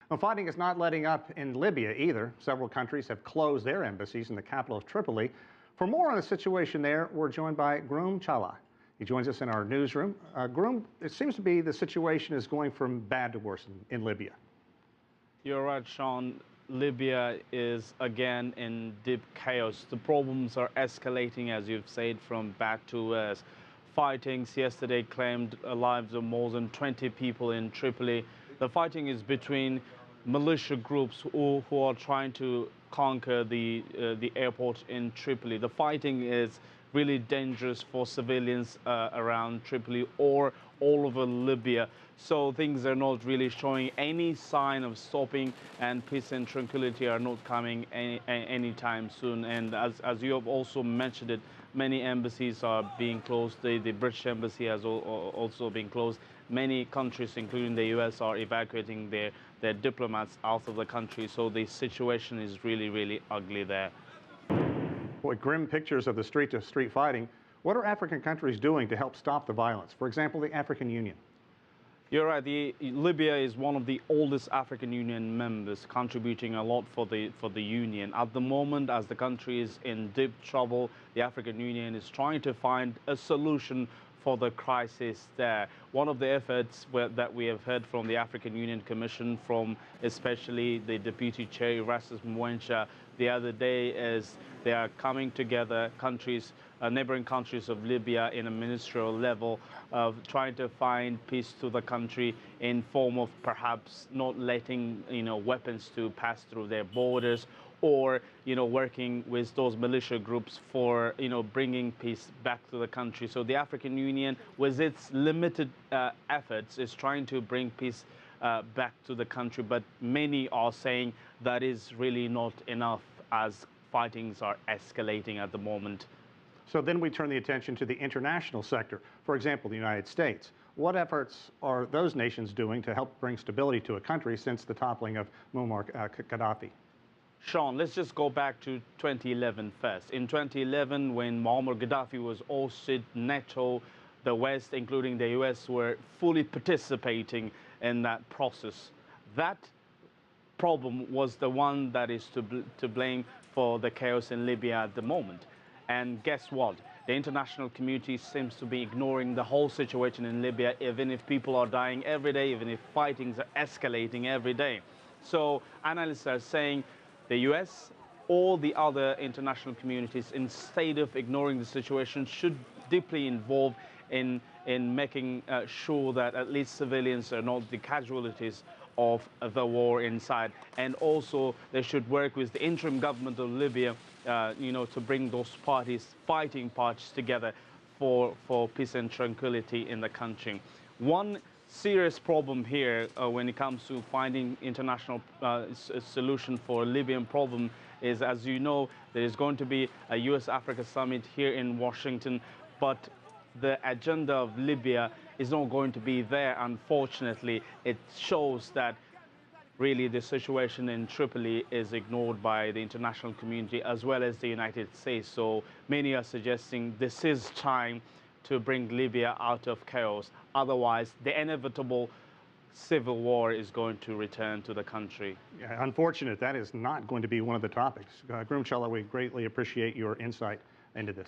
Well, fighting is not letting up in Libya either. Several countries have closed their embassies in the capital of Tripoli. For more on the situation there, we're joined by Girum Chala. He joins us in our newsroom. Girum, it seems to be the situation is going from bad to worse in Libya. You're right, Sean. Libya is again in deep chaos. The problems are escalating, as you've said, from bad to worse. Fightings yesterday claimed the lives of more than 20 people in Tripoli. The fighting is between militia groups who are trying to conquer the airport in Tripoli. The fighting is really dangerous for civilians around Tripoli or all over Libya. So things are not really showing any sign of stopping, and peace and tranquility are not coming anytime soon. And as you have also mentioned it, many embassies are being closed. The British embassy has also been closed. Many countries, including the US, are evacuating their diplomats out of the country. So the situation is really, really ugly there. Boy, grim pictures of the street-to-street fighting. What are African countries doing to help stop the violence? For example, the African Union. You're right. Libya is one of the oldest African Union members, contributing a lot for the Union. At the moment, as the country is in deep trouble, the African Union is trying to find a solution for the crisis there. One of the efforts that we have heard from the African Union Commission, from especially the Deputy Chair, Erastus Mwencha, the other day, is they are coming together, neighboring countries of Libya, in a ministerial level, of trying to find peace to the country in form of perhaps not letting weapons to pass through their borders, or working with those militia groups for bringing peace back to the country. So the African Union, with its limited efforts, is trying to bring peace back to the country, but many are saying that is really not enough, as fightings are escalating at the moment. So then we turn the attention to the international sector. For example, the United States. What efforts are those nations doing to help bring stability to a country since the toppling of Muammar Gaddafi? Sean, let's just go back to 2011 first. In 2011, when Muammar Gaddafi was ousted, NATO, the West, including the US, were fully participating in that process. That problem was the one that is to blame for the chaos in Libya at the moment. And guess what? The international community seems to be ignoring the whole situation in Libya, even if people are dying every day, even if fightings are escalating every day. So analysts are saying the US, all the other international communities, instead of ignoring the situation, should deeply involve in making sure that at least civilians are not the casualties of the war inside. And also they should work with the interim government of Libya to bring those fighting parties together for peace and tranquility in the country. One serious problem here when it comes to finding international solution for Libyan problem is, as you know, there is going to be a US-Africa summit here in Washington, but the agenda of Libya is not going to be there, unfortunately. It shows that really the situation in Tripoli is ignored by the international community as well as the United States. So many are suggesting this is time to bring Libya out of chaos. Otherwise, the inevitable civil war is going to return to the country. Yeah, unfortunate, that is not going to be one of the topics. Girum Chala, we greatly appreciate your insight into this.